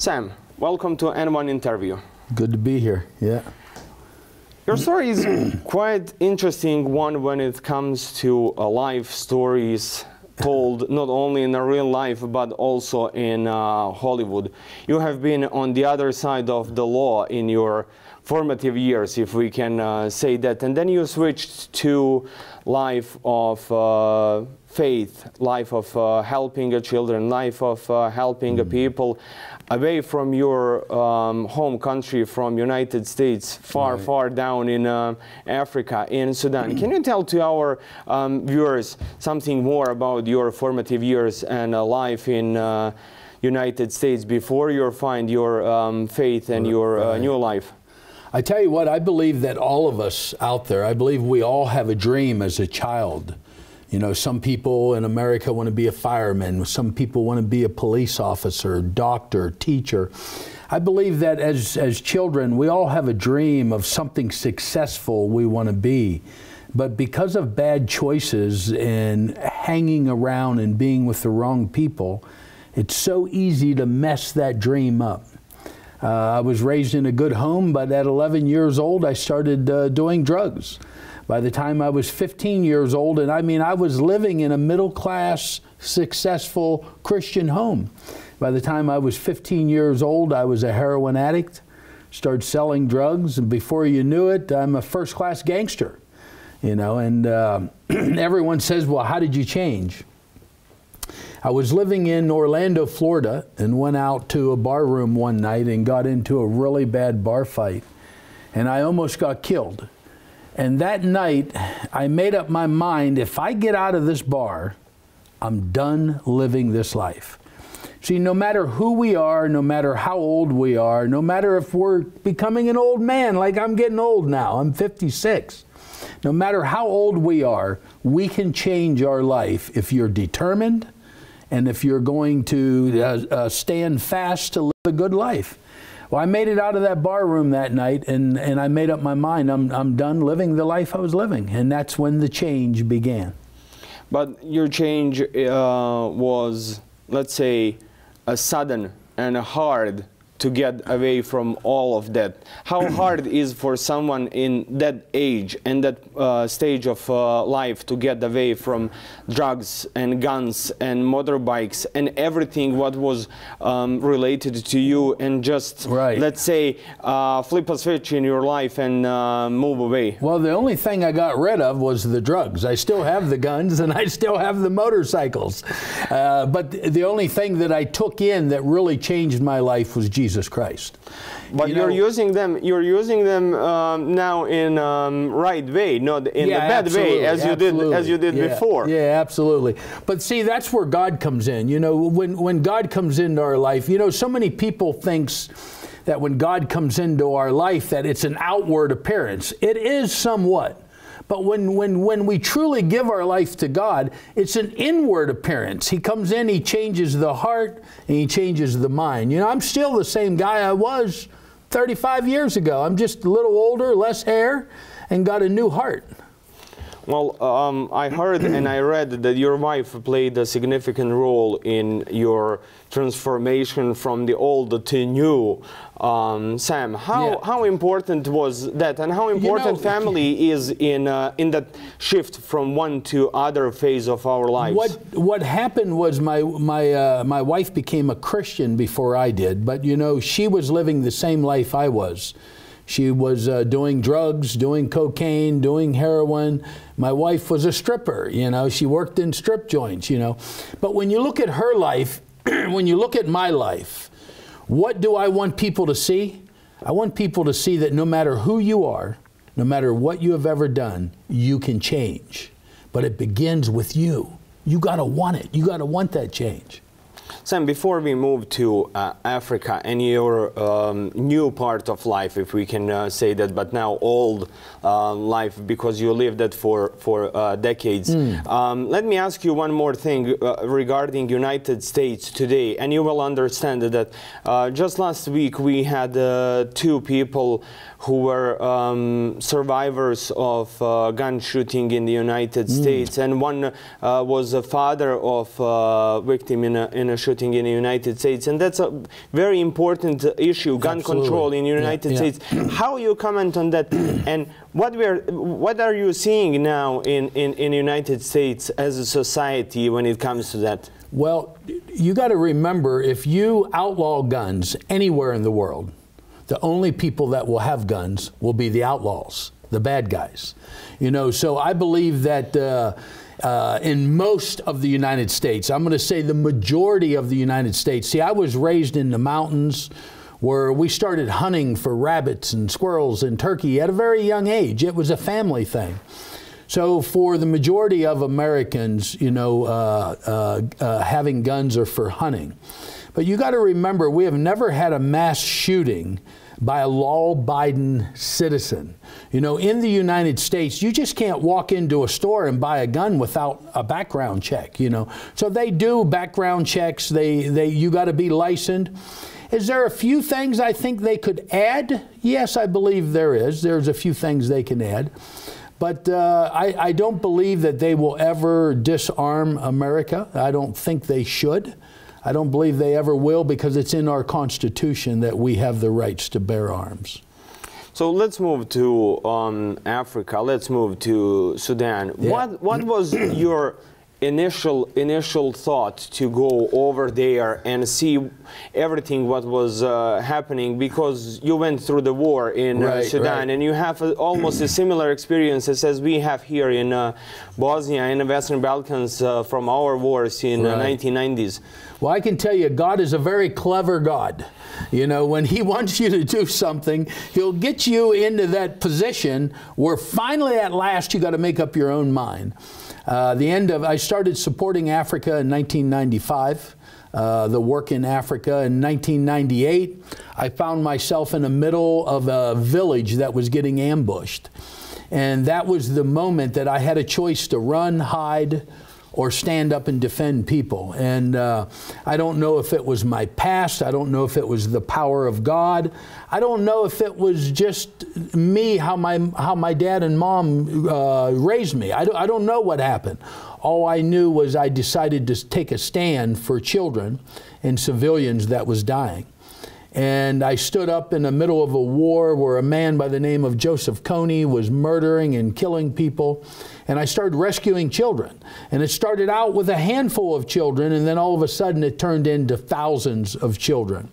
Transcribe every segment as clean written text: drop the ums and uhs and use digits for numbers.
Sam, welcome to N1 interview. Good to be here, yeah. Your story is quite interesting one when it comes to life stories told not only in a real life but also in Hollywood. You have been on the other side of the law in your formative years, if we can say that, and then you switched to life of faith, life of helping children, life of helping people away from your home country, from United States, far down in Africa, in Sudan. Can you tell to our viewers something more about your formative years and life in United States before you find your faith and your new life? I tell you what, I believe that all of us out there, I believe we all have a dream as a child. You know, some people in America want to be a fireman, some people want to be a police officer, doctor, teacher. I believe that as children, we all have a dream of something successful we want to be. But because of bad choices and hanging around and being with the wrong people, it's so easy to mess that dream up. I was raised in a good home, but at 11 years old, I started doing drugs. By the time I was 15 years old, and I mean, I was living in a middle-class, successful Christian home. By the time I was 15 years old, I was a heroin addict, started selling drugs, and before you knew it, I'm a first-class gangster. You know, and everyone says, well, how did you change? I was living in Orlando, Florida, and went out to a bar room one night and got into a really bad bar fight. And I almost got killed. And that night, I made up my mind, if I get out of this bar, I'm done living this life. See, no matter who we are, no matter how old we are, no matter if we're becoming an old man, like I'm getting old now, I'm 56. No matter how old we are, we can change our life if you're determined and if you're going to stand fast to live a good life. Well, I made it out of that bar room that night, and I made up my mind, I'm done living the life I was living, and that's when the change began. But your change was, let's say, a sudden and hard to get away from all of that. How hard is for someone in that age and that stage of life to get away from drugs and guns and motorbikes and everything what was related to you, and just, let's say, flip a switch in your life and move away? Well, the only thing I got rid of was the drugs. I still have the guns and I still have the motorcycles. But the only thing that I took in that really changed my life was Jesus Christ. But you're using them now in right way, not in the bad way as you did before. Yeah, absolutely. But see, that's where God comes in. You know, when God comes into our life, you know, so many people thinks that when God comes into our life that it's an outward appearance. It is somewhat. But when we truly give our life to God, it's an inward appearance. He comes in, He changes the heart, and He changes the mind. You know, I'm still the same guy I was 35 years ago. I'm just a little older, less hair, and got a new heart. Well, I heard and I read that your wife played a significant role in your transformation from the old to new. Sam, how important was that, and how important family is in that shift from one to other phase of our lives? What happened was my wife became a Christian before I did, but you know, she was living the same life I was. She was doing drugs, doing cocaine, doing heroin. My wife was a stripper, you know. She worked in strip joints, you know. But when you look at her life, when you look at my life, what do I want people to see? I want people to see that no matter who you are, no matter what you have ever done, you can change. But it begins with you. You got to want it. You got to want that change. Sam, before we move to Africa and your new part of life, if we can say that, but now old life because you lived it for decades. Let me ask you one more thing regarding United States today, and you will understand that just last week we had two people who were survivors of gun shooting in the United States, and one was a father of a victim in a shooting in the United States, and that's a very important issue, gun Absolutely. control in the United States. How you comment on that, and what are you seeing now in the United States as a society when it comes to that? Well, you got to remember, if you outlaw guns anywhere in the world, the only people that will have guns will be the outlaws, the bad guys. You know, so I believe that in most of the United States, I'm going to say the majority of the United States. See, I was raised in the mountains where we started hunting for rabbits and squirrels and turkey at a very young age. It was a family thing. So for the majority of Americans, you know, having guns are for hunting. But you got to remember, we have never had a mass shooting by a law-abiding citizen. You know, in the United States, you just can't walk into a store and buy a gun without a background check, you know. So they do background checks. You got to be licensed. Is there a few things I think they could add? Yes, I believe there is. There's a few things they can add. But I don't believe that they will ever disarm America. I don't think they should. I don't believe they ever will, because it's in our Constitution that we have the rights to bear arms. So let's move to Africa. Let's move to Sudan. Yeah. What was your initial thought to go over there and see everything what was happening, because you went through the war in Sudan, and you have almost a similar experiences as we have here in Bosnia and the Western Balkans from our wars in the 1990s. Well, I can tell you, God is a very clever God. You know, when He wants you to do something, He'll get you into that position where finally at last you got to make up your own mind. I started supporting Africa in 1995, the work in Africa. In 1998, I found myself in the middle of a village that was getting ambushed. And that was the moment that I had a choice to run, hide, or stand up and defend people. And I don't know if it was my past. I don't know if it was the power of God. I don't know if it was just me, how my dad and mom raised me. I don't know what happened. All I knew was I decided to take a stand for children and civilians that was dying. And I stood up in the middle of a war where a man by the name of Joseph Kony was murdering and killing people. And I started rescuing children. And it started out with a handful of children, and then all of a sudden it turned into thousands of children.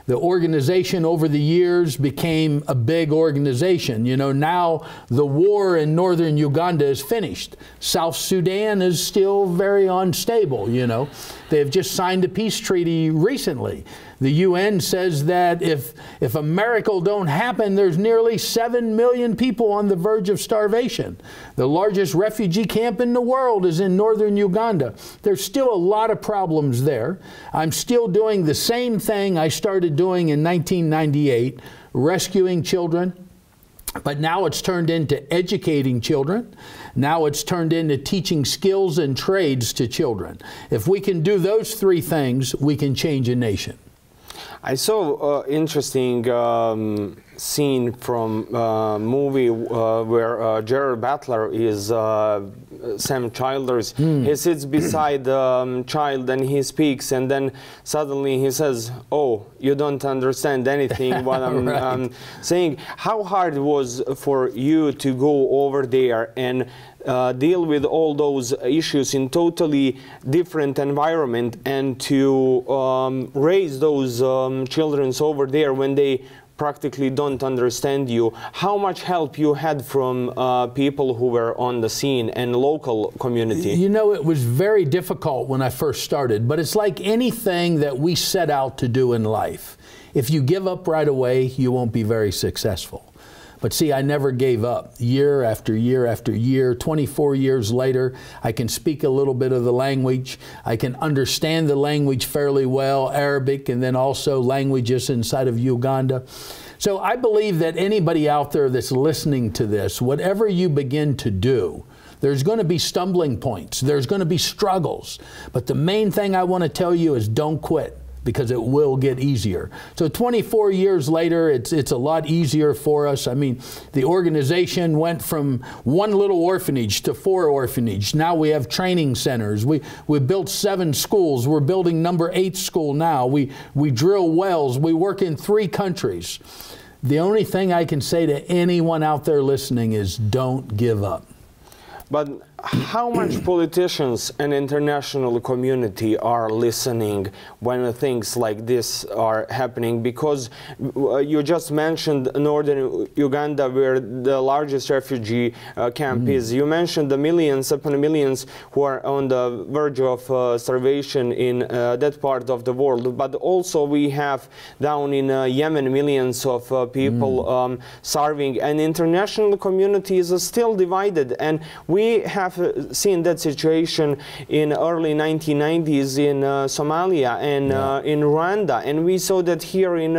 The organization over the years became a big organization. You know, now the war in northern Uganda is finished. South Sudan is still very unstable, you know. They've just signed a peace treaty recently. The UN says that if a miracle don't happen, there's nearly 7 million people on the verge of starvation. The largest refugee camp in the world is in northern Uganda. There's still a lot of problems there. I'm still doing the same thing I started doing in 1998, rescuing children. But now it's turned into educating children. Now it's turned into teaching skills and trades to children. If we can do those three things, we can change a nation. I saw an interesting scene from a movie where Gerard Butler is Sam Childersa. He sits beside the child and he speaks, and then suddenly he says, "Oh, you don't understand anything what I'm saying." How hard it was for you to go over there and deal with all those issues in totally different environment, and to raise those children over there when they practically don't understand you? How much help you had from people who were on the scene and local community? You know, it was very difficult when I first started, but it's like anything that we set out to do in life. If you give up right away, you won't be very successful. But see, I never gave up. Year after year after year, 24 years later, I can speak a little bit of the language. I can understand the language fairly well, Arabic, and then also languages inside of Uganda. So I believe that anybody out there that's listening to this, whatever you begin to do, there's going to be stumbling points. There's going to be struggles. But the main thing I want to tell you is don't quit. because it will get easier. So 24 years later, it's a lot easier for us. I mean, the organization went from 1 little orphanage to 4 orphanages. Now we have training centers. We built 7 schools. We're building number 8 school now. We drill wells. We work in 3 countries. The only thing I can say to anyone out there listening is don't give up. But how much politicians and international community are listening when things like this are happening? Because you just mentioned northern Uganda, where the largest refugee camp is. You mentioned the millions upon millions who are on the verge of starvation in that part of the world. But also we have down in Yemen millions of people starving, and international community is still divided. And we have seen that situation in early 1990s in Somalia and in Rwanda, and we saw that here in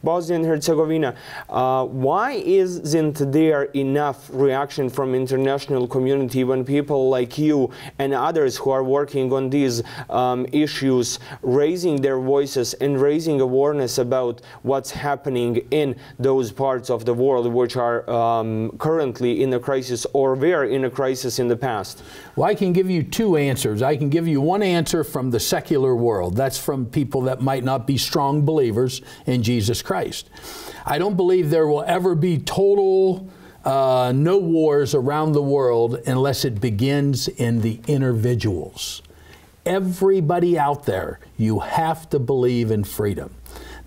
Bosnia and Herzegovina. Why isn't there enough reaction from international community when people like you and others who are working on these issues raising their voices and raising awareness about what's happening in those parts of the world which are currently in a crisis or were in a crisis in the past? Well, I can give you 2 answers. I can give you one answer from the secular world. That's from people that might not be strong believers in Jesus Christ. I don't believe there will ever be total no wars around the world unless it begins in the individuals. Everybody out there, you have to believe in freedom.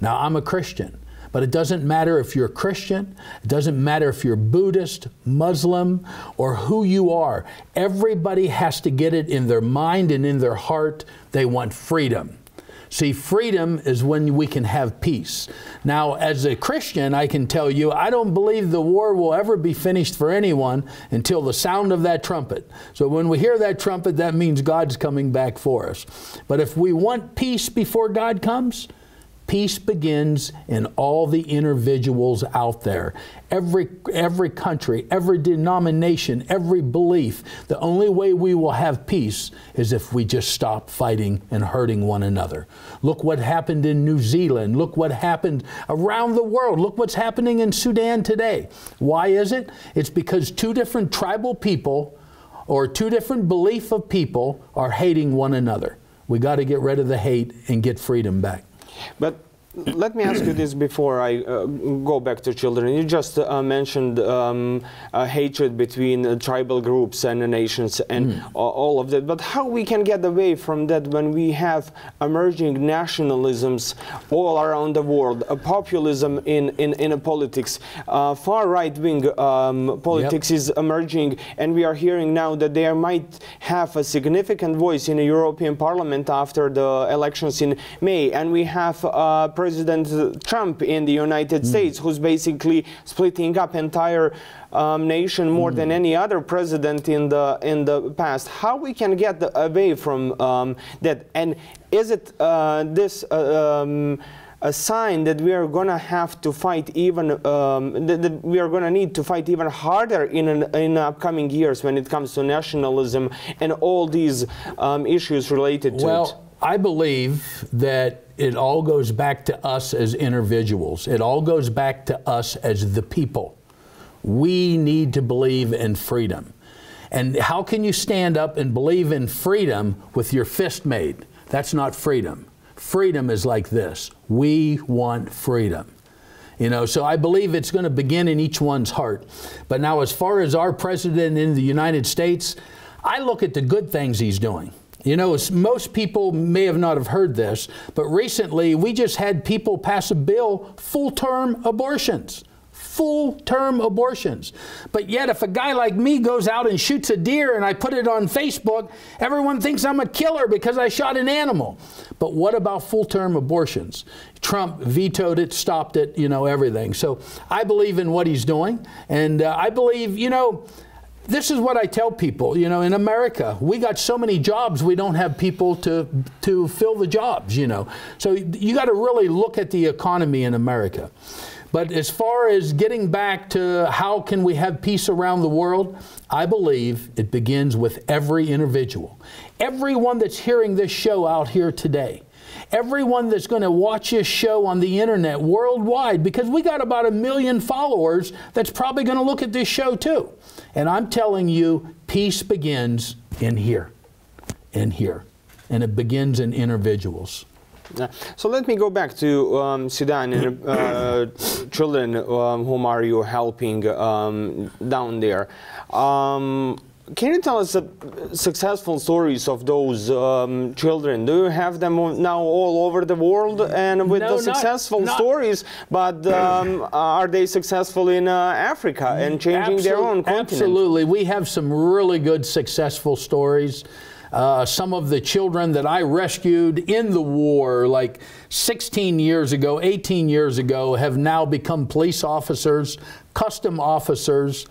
Now, I'm a Christian. But it doesn't matter if you're Christian, it doesn't matter if you're Buddhist, Muslim, or who you are. Everybody has to get it in their mind and in their heart. They want freedom. See, freedom is when we can have peace. Now, as a Christian, I can tell you, I don't believe the war will ever be finished for anyone until the sound of that trumpet. So when we hear that trumpet, that means God's coming back for us. But if we want peace before God comes, peace begins in all the individuals out there. Every country, every denomination, every belief. The only way we will have peace is if we just stop fighting and hurting one another. Look what happened in New Zealand. Look what happened around the world. Look what's happening in Sudan today. Why is it? It's because 2 different tribal people or 2 different belief of people are hating one another. We got to get rid of the hate and get freedom back. But let me ask you this before I go back to children. You just mentioned hatred between tribal groups and nations and all of that. But how we can get away from that when we have emerging nationalisms all around the world, populism in politics, far right-wing politics is emerging, and we are hearing now that they might have a significant voice in the European Parliament after the elections in May, and we have President Trump in the United States, who's basically splitting up entire nation more than any other president in the past. How we can get away from that? And is it this a sign that we are going to have to fight even that we are going to need to fight even harder in upcoming years when it comes to nationalism and all these issues related to it? I believe that it all goes back to us as individuals. It all goes back to us as the people. We need to believe in freedom. And how can you stand up and believe in freedom with your fist made? That's not freedom. Freedom is like this. We want freedom. You know, so I believe it's going to begin in each one's heart. But now, as far as our president in the United States, I look at the good things he's doing. You know, most people may have not have heard this, but recently we just had people pass a bill, full-term abortions. Full-term abortions. But yet if a guy like me goes out and shoots a deer and I put it on Facebook, everyone thinks I'm a killer because I shot an animal. But what about full-term abortions? Trump vetoed it, stopped it, you know, everything. So I believe in what he's doing, and I believe, you know, this is what I tell people, you know, in America, we got so many jobs, we don't have people to fill the jobs, you know. So you got to really look at the economy in America. But as far as getting back to how can we have peace around the world, I believe it begins with every individual. Everyone that's hearing this show out here today, everyone that's going to watch this show on the internet worldwide, because we got about 1 million followers that's probably going to look at this show too. And I'm telling you, peace begins in here, and it begins in individuals. So let me go back to Sudan and children whom are you helping down there. Can you tell us successful stories of those children? Do you have them now all over the world and with the successful stories, but are they successful in Africa and changing their own continent? Absolutely. We have some really good successful stories. Some of the children that I rescued in the war, like 16 years ago, 18 years ago, have now become police officers, custom officers.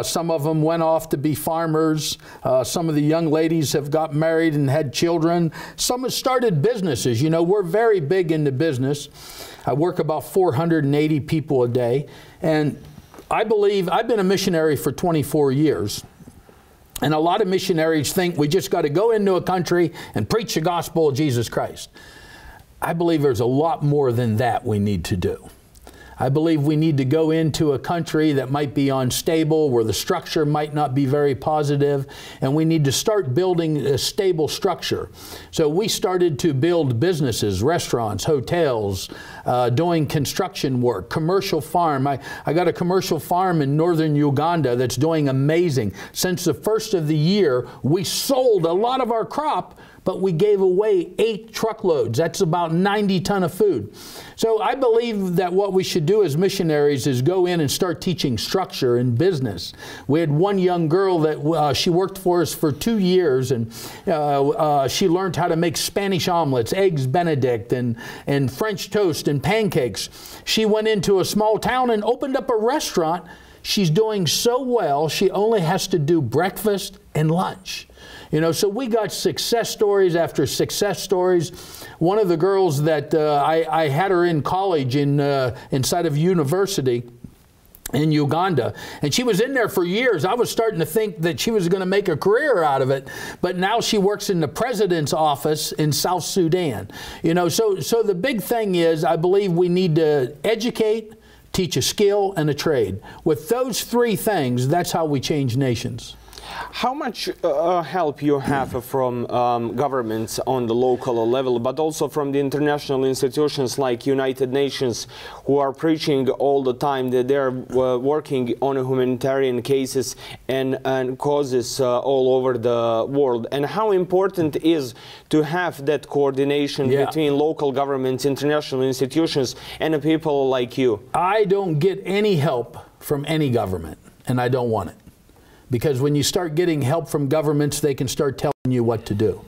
Some of them went off to be farmers. Some of the young ladies have got married and had children. Some have started businesses. You know, we're very big into business. I work about 480 people a day. And I believe I've been a missionary for 24 years. And a lot of missionaries think we just got to go into a country and preach the gospel of Jesus Christ. I believe there's a lot more than that we need to do. I believe we need to go into a country that might be unstable, where the structure might not be very positive, and we need to start building a stable structure. So we started to build businesses, restaurants, hotels, doing construction work, commercial farm. I got a commercial farm in northern Uganda that's doing amazing. Since the first of the year, we sold a lot of our crop, but we gave away 8 truckloads. That's about 90 tons of food. So I believe that what we should do as missionaries is go in and start teaching structure in business. We had one young girl that she worked for us for 2 years, and she learned how to make Spanish omelets, eggs Benedict, and French toast and pancakes. She went into a small town and opened up a restaurant. She's doing so well, she only has to do breakfast and lunch. You know, so we got success stories after success stories. One of the girls that I had her in college inside of university in Uganda, and she was in there for years. I was starting to think that she was going to make a career out of it, but now she works in the president's office in South Sudan. You know, so the big thing is, I believe we need to educate, teach a skill, and a trade. With those 3 things, that's how we change nations. How much help you have from governments on the local level, but also from the international institutions like United Nations, who are preaching all the time that they're working on humanitarian cases and causes all over the world? And how important is to have that coordination between local governments, international institutions, and people like you? I don't get any help from any government, and I don't want it. Because when you start getting help from governments, they can start telling you what to do.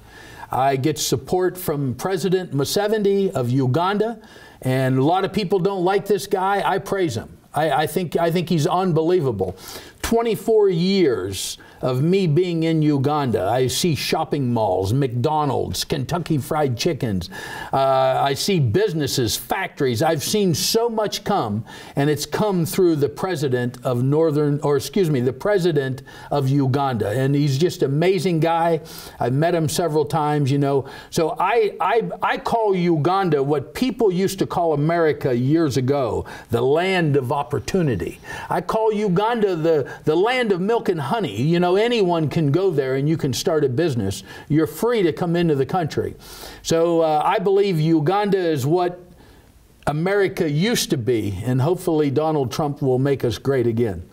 I get support from President Museveni of Uganda, and a lot of people don't like this guy. I praise him. I think he's unbelievable. 24 years of me being in Uganda, I see shopping malls, McDonald's, Kentucky Fried Chickens. I see businesses, factories. I've seen so much come, and it's come through the president of the president of Uganda, and he's just an amazing guy. I've met him several times, you know. So I call Uganda what people used to call America years ago, the land of opportunity. I call Uganda the land of milk and honey. You know, anyone can go there and you can start a business. You're free to come into the country. So I believe Uganda is what America used to be, and hopefully Donald Trump will make us great again.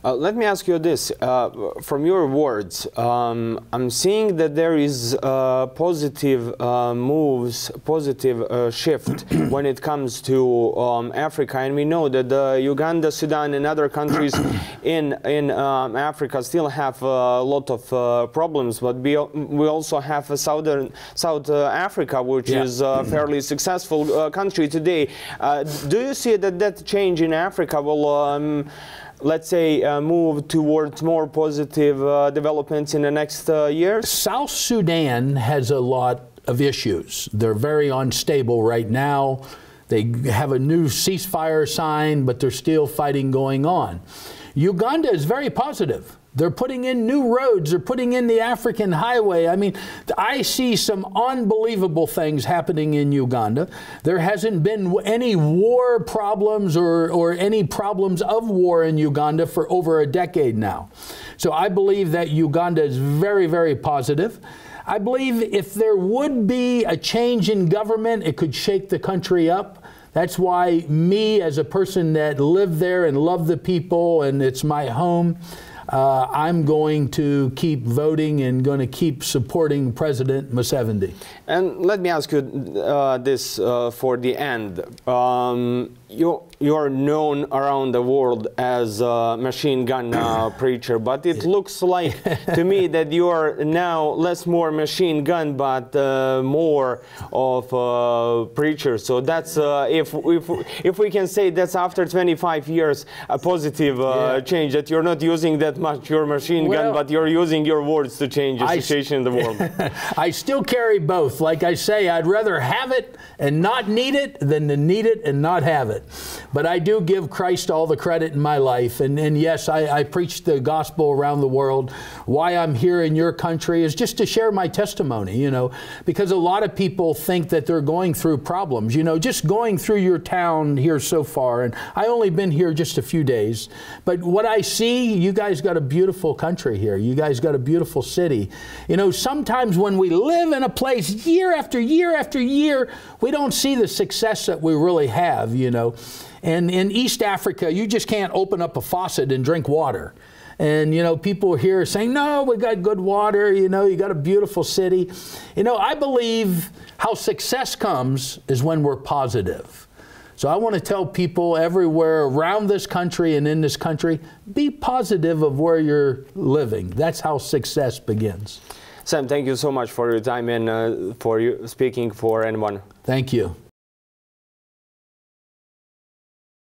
Let me ask you this, from your words, I'm seeing that there is positive moves, positive shift when it comes to Africa, and we know that Uganda, Sudan, and other countries in Africa still have a lot of problems, but we also have South Africa, which is a fairly successful country today. Do you see that change in Africa will let's say, move towards more positive developments in the next years? South Sudan has a lot of issues. They're very unstable right now. They have a new ceasefire signed, but there's still fighting going on. Uganda is very positive. They're putting in new roads. They're putting in the African highway. I mean, I see some unbelievable things happening in Uganda. There hasn't been any war problems or any problems of war in Uganda for over a decade now. So I believe that Uganda is very, very positive. I believe if there would be a change in government, it could shake the country up. That's why me, as a person that lived there and loved the people, and it's my home, I'm going to keep voting and going to keep supporting President Museveni. And let me ask you this for the end. You're known around the world as a machine gun preacher, but it looks like to me that you are now more machine gun, but more of a preacher. So that's, if we can say that's after 25 years, a positive change, that you're not using that much your machine gun, but you're using your words to change the situation in the world. I still carry both. Like I say, I'd rather have it and not need it than to need it and not have it. But I do give Christ all the credit in my life. And yes, I preach the gospel around the world. Why I'm here in your country is just to share my testimony, you know, because a lot of people think that they're going through problems, you know, just going through your town here so far. And I only been here just a few days. But what I see, you guys got a beautiful country here. You guys got a beautiful city. You know, sometimes when we live in a place year after year after year, we don't see the success that we really have, you know. And in East Africa, you just can't open up a faucet and drink water. And, you know, people here are saying, no, we got good water, you know, you got a beautiful city. You know, I believe how success comes is when we're positive. So I want to tell people everywhere around this country and in this country, be positive of where you're living. That's how success begins. Sam, thank you so much for your time and for you speaking for anyone. Thank you.